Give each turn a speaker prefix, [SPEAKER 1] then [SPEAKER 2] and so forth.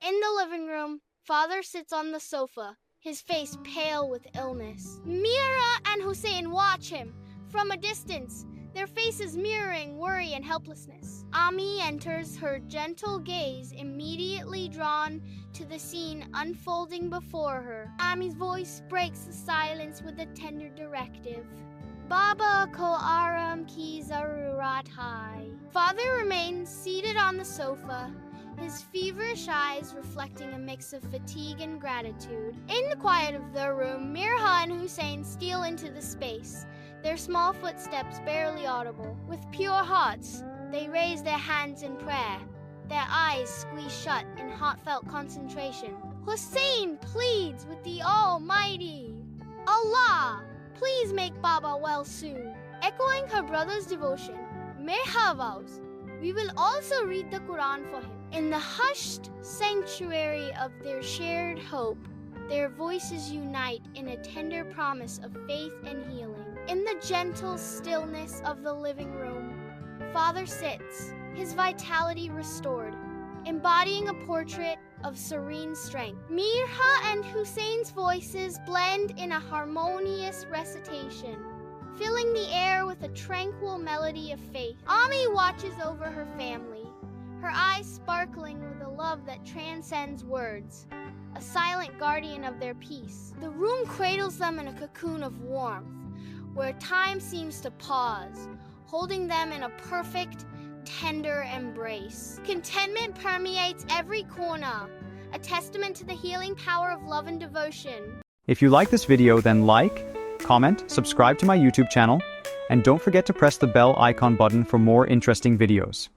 [SPEAKER 1] In the living room, father sits on the sofa, his face pale with illness. Mira and Hussein watch him from a distance, their faces mirroring worry and helplessness. Ami enters, her gentle gaze immediately drawn to the scene unfolding before her. Ami's voice breaks the silence with a tender directive. Baba ko aram ki zarurat hai. Father remains seated on the sofa, his feverish eyes reflecting a mix of fatigue and gratitude. In the quiet of the room, Mirha and Hussein steal into the space, their small footsteps barely audible. With pure hearts, they raise their hands in prayer, their eyes squeezed shut in heartfelt concentration. Hussein pleads with the Almighty, Allah, please make Baba well soon. Echoing her brother's devotion, Mirha vows, we will also read the Quran for him. In the hushed sanctuary of their shared hope, their voices unite in a tender promise of faith and healing. In the gentle stillness of the living room, father sits, his vitality restored, embodying a portrait of serene strength. Mirha and Hussein's voices blend in a harmonious recitation, filling the air with a tranquil melody of faith. Ami watches over her family, her eyes sparkling with a love that transcends words, a silent guardian of their peace. The room cradles them in a cocoon of warmth, where time seems to pause, holding them in a perfect, tender embrace. Contentment permeates every corner, a testament to the healing power of love and devotion.
[SPEAKER 2] If you like this video, then like, comment, subscribe to my YouTube channel, and don't forget to press the bell icon button for more interesting videos.